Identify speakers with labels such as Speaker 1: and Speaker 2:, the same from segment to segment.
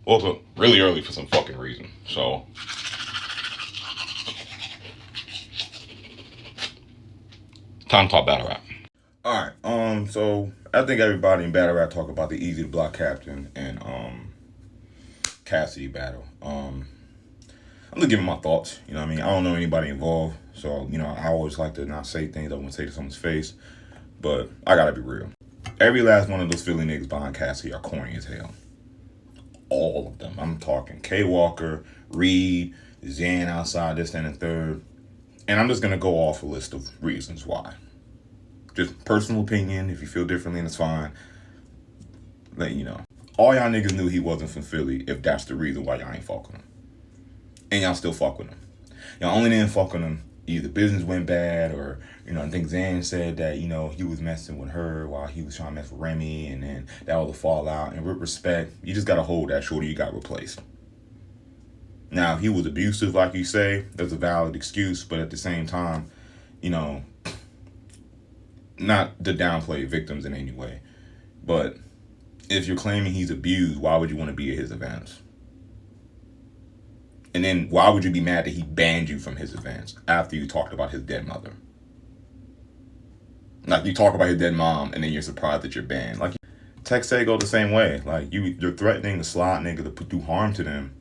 Speaker 1: Woke up really early for some fucking reason. So time to talk battle rap. Alright, so I think everybody in battle rap talk about the Eazy the Block Captain and Cassidy battle. I'm just giving my thoughts, you know what I mean? I don't know anybody involved, so I always like to not say things I wouldn't say to someone's face. But I gotta be real. Every last one of those Philly niggas behind Cassidy are corny as hell. All of them. I'm talking K Walker, Reed, Zan outside this and the third. And I'm just gonna go off a list of reasons why. Just personal opinion. If you feel differently, that's fine. Letting you know. All y'all niggas knew he wasn't from Philly if that's the reason why y'all ain't fuck with him. And y'all still fuck with him. Y'all only didn't fuck with him either business went bad or, I think Zan said that, he was messing with her while he was trying to mess with Remy, and then that was a fallout. And with respect, you just gotta hold that shorty you got replaced. Now, if he was abusive, like you say, that's a valid excuse, but at the same time, not to downplay victims in any way, but if you're claiming he's abused, why would you want to be at his events? And then why would you be mad that he banned you from his events after you talked about his dead mother? Like, you talk about his dead mom and then you're surprised that you're banned. Like, Texay go the same way. Like, you're threatening the slot nigga to do harm to them.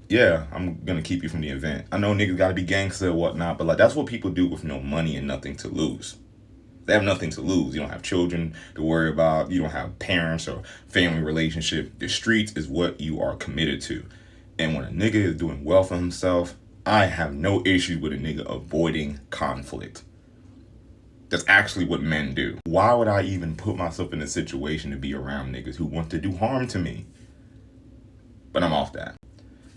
Speaker 1: Yeah, I'm gonna keep you from the event. I know niggas gotta be gangster or whatnot, but like that's what people do with no money and nothing to lose. They have nothing to lose. You don't have children to worry about. You don't have parents or family relationship. The streets is what you are committed to. And when a nigga is doing well for himself, I have no issue with a nigga avoiding conflict. That's actually what men do. Why would I even put myself in a situation to be around niggas who want to do harm to me? But I'm off that.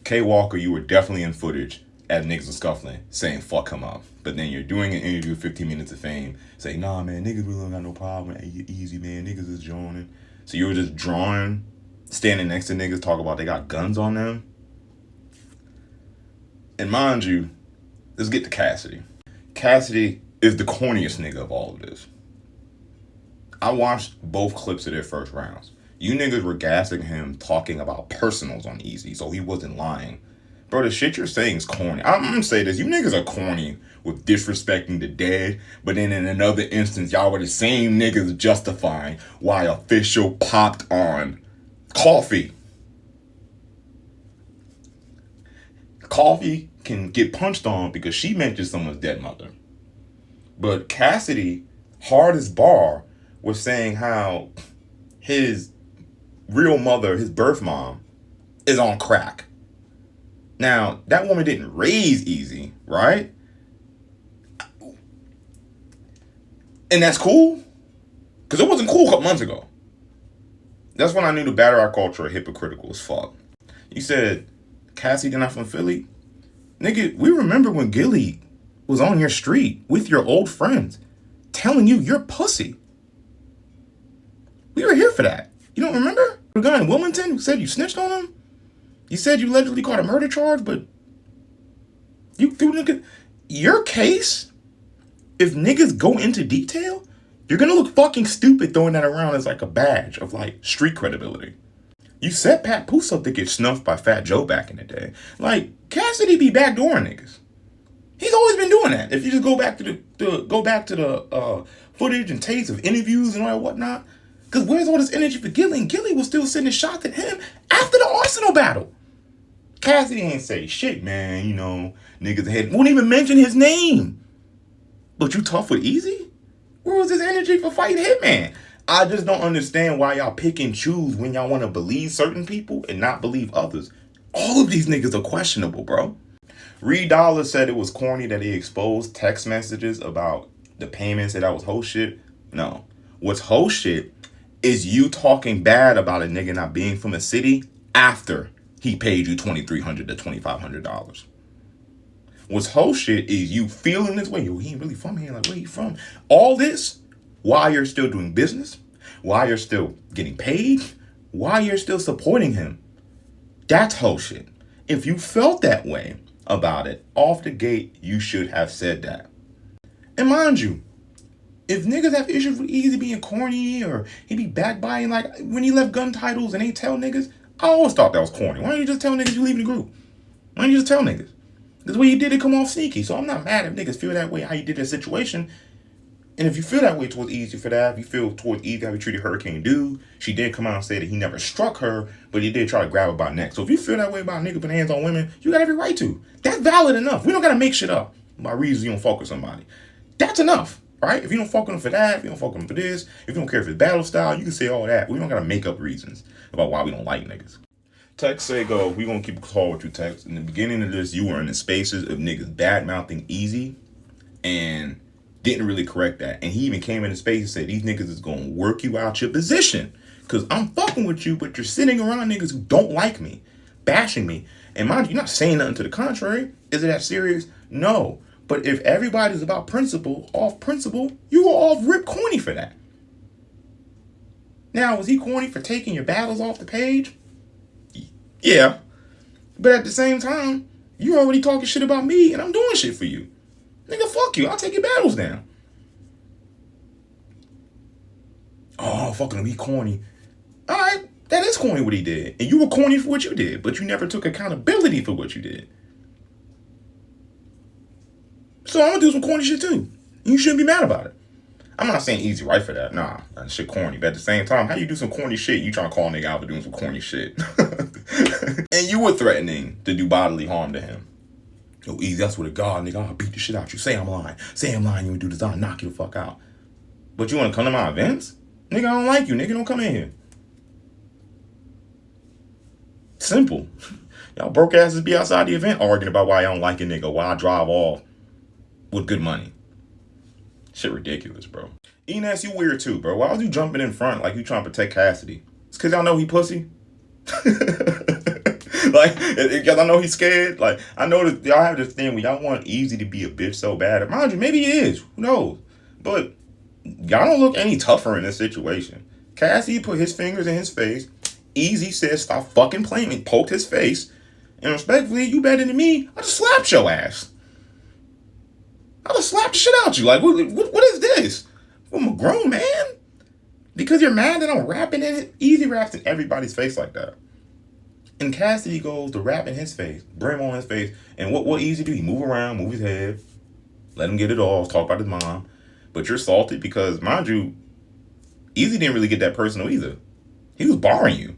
Speaker 1: K Walker, you were definitely in footage as niggas are scuffling, saying fuck him up. But then you're doing an interview, 15 minutes of fame, saying, nah, man, niggas really don't got no problem. Easy, man, niggas is joining. So you were just drawing, standing next to niggas, talk about they got guns on them. And mind you, let's get to Cassidy. Cassidy is the corniest nigga of all of this. I watched both clips of their first rounds. You niggas were gassing him talking about personals on Eazy, so he wasn't lying. Bro, the shit you're saying is corny. I'm gonna say this. You niggas are corny with disrespecting the dead, but then in another instance, y'all were the same niggas justifying why Official popped on Coffee. Coffee can get punched on because she mentioned someone's dead mother. But Cassidy, hard as bar, was saying how his real mother, his birth mom, is on crack. Now, that woman didn't raise Eazy, right? And that's cool. Because it wasn't cool a couple months ago. That's when I knew the battle rap culture was hypocritical as fuck. You said, Cassidy not from Philly? Nigga, we remember when Gilly was on your street with your old friends telling you you're pussy. We were here for that. You don't remember? The guy in Wilmington who said you snitched on him? You said you allegedly caught a murder charge, but you threw nigga. Your case, if niggas go into detail, you're gonna look fucking stupid throwing that around as like a badge of like street credibility. You set Pat Poose up to get snuffed by Fat Joe back in the day. Like, Cassidy be backdooring niggas. He's always been doing that. If you just go back to the footage and tapes of interviews and all that whatnot. Because where's all this energy for Gilly? And Gilly was still sending shots at him after the Arsenal battle. Cassidy ain't say shit, man. Niggas ahead won't even mention his name. But you tough with Eazy? Where was his energy for fighting Hitman? I just don't understand why y'all pick and choose when y'all want to believe certain people and not believe others. All of these niggas are questionable, bro. Reed Dollar said it was corny that he exposed text messages about the payments, that was whole shit. No. What's whole shit is you talking bad about a nigga not being from a city after he paid you $2,300 to $2,500. What's whole shit is you feeling this way. Yo, he ain't really from here. Like, where he from? All this while you're still doing business, while you're still getting paid, while you're still supporting him. That's whole shit. If you felt that way about it, off the gate, you should have said that. And mind you, If niggas have issues with Eazy being corny or he be backbiting, like when he left gun titles and they tell niggas, I always thought that was corny. Why don't you just tell niggas you leaving the group? Why don't you just tell niggas? Because the way you did it come off sneaky. So I'm not mad if niggas feel that way how you did that situation. And if you feel that way towards Eazy for that, if you feel towards Eazy how he treated Hurricane Dude, she did come out and say that he never struck her, but he did try to grab her by the neck. So if you feel that way about niggas putting hands on women, you got every right to. That's valid enough. We don't got to make shit up by reasons you don't fuck with somebody. That's enough, right? If you don't fuck with them for that, if you don't fuck with them for this, if you don't care for his battle style, you can say all that. We don't got to make up reasons about why we don't like niggas. Tex say go, we gonna keep a call with you, Tex. In the beginning of this, you were in the spaces of niggas bad-mouthing Eazy and didn't really correct that. And he even came in the space and said, these niggas is gonna work you out your position. Cause I'm fucking with you, but you're sitting around niggas who don't like me, bashing me. And mind you, you're not saying nothing to the contrary. Is it that serious? No. But if everybody's about principle, off principle, you go off rip corny for that. Now, was he corny for taking your battles off the page? Yeah. But at the same time, you already talking shit about me and I'm doing shit for you. Nigga, fuck you. I'll take your battles down. Oh, fucking him. He corny. All right. That is corny what he did. And you were corny for what you did, but you never took accountability for what you did. So I'm going to do some corny shit too. You shouldn't be mad about it. I'm not saying Eazy right for that. Nah, that shit corny. But at the same time, how you do some corny shit, you trying to call a nigga out for doing some corny shit. And you were threatening to do bodily harm to him. Yo, Eazy, that's what a god, nigga. I'll beat the shit out you. Say I'm lying. Say I'm lying. You would do this. I'll knock you the fuck out. But you want to come to my events? Nigga, I don't like you. Nigga, don't come in here. Simple. Y'all broke asses be outside the event arguing about why I don't like a nigga, why I drive off with good money. Shit ridiculous, bro. Enes, you weird too, bro. Why was you jumping in front like you trying to protect Cassidy? It's because y'all know he pussy. Like, because I know he's scared. Like, I know that y'all have this thing where y'all want Eazy to be a bitch so bad. Mind you, maybe he is. Who knows? But y'all don't look any tougher in this situation. Cassidy put his fingers in his face. Eazy said, stop fucking playing me. Poked his face. And respectfully, you better than me. I just slapped your ass. I just slapped the shit out you. Like, what is this? I'm a grown man? Because you're mad that I'm rapping in it? Eazy raps in everybody's face like that. And Cassidy goes to rap in his face, brim on his face. And what Eazy do? He move around, move his head, let him get it off, talk about his mom. But you're salty because, mind you, Eazy didn't really get that personal either. He was barring you.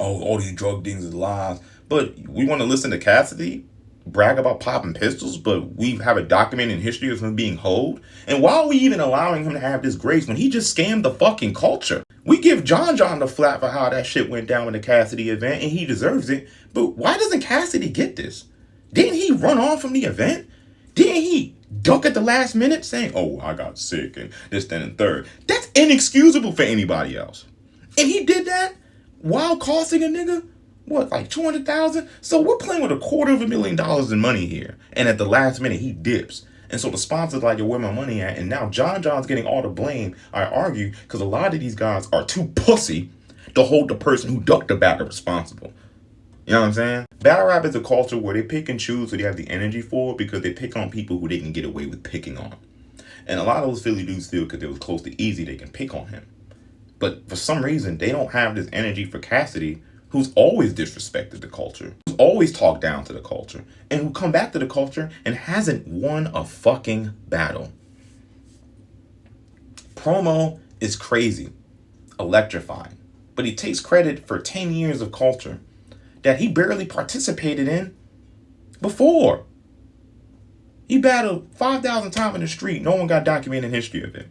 Speaker 1: Oh, all these drug things is lies. But we want to listen to Cassidy brag about popping pistols, but we have a documented history of him being hoed. And why are we even allowing him to have this grace when he just scammed the fucking culture? We give John the flap for how that shit went down in the Cassidy event, and he deserves it. But why doesn't Cassidy get this? Didn't he run off from the event? Didn't he duck at the last minute saying, oh, I got sick and this, then, and third? That's inexcusable for anybody else. And he did that while costing a nigga, what, like $200,000? So we're playing with $250,000 in money here. And at the last minute, he dips. And so the sponsor's like, yo, where my money at? And now John's getting all the blame, I argue, because a lot of these guys are too pussy to hold the person who ducked the battle responsible. You know what I'm saying? Battle rap is a culture where they pick and choose what they have the energy for because they pick on people who they can get away with picking on. And a lot of those Philly dudes feel because they was close to Eazy, they can pick on him. But for some reason, they don't have this energy for Cassidy, who's always disrespected the culture, who's always talked down to the culture, and who come back to the culture and hasn't won a fucking battle. Promo is crazy, electrifying, but he takes credit for 10 years of culture that he barely participated in before. He battled 5,000 times in the street. No one got documented history of it.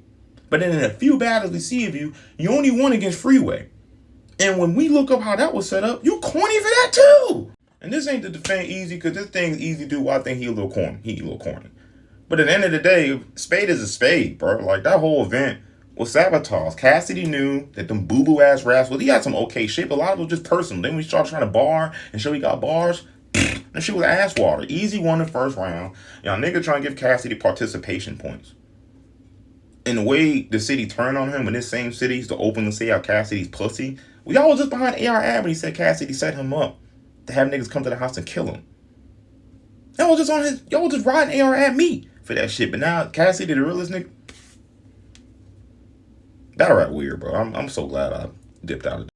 Speaker 1: But then in a few battles we see of you, you only won against Freeway. And when we look up how that was set up, you corny for that too. And this ain't to defend Eazy, because this thing's easy to do. Well, I think he a little corny. He a little corny. But at the end of the day, spade is a spade, bro. Like, that whole event was sabotaged. Cassidy knew that them boo-boo ass raps, well, he had some okay shit, but a lot of it was just personal. Then we started trying to bar and show he got bars. That shit was ass water. Eazy won the first round. Y'all nigga trying to give Cassidy participation points. And the way the city turned on him, when this same city used to openly say how Cassidy's pussy, we all was just behind AR Ab when he said Cassidy set him up to have niggas come to the house and kill him. Y'all was just riding AR Ab me for that shit. But now Cassidy, the realest nigga, Battle rap weird, bro. I'm so glad I dipped out of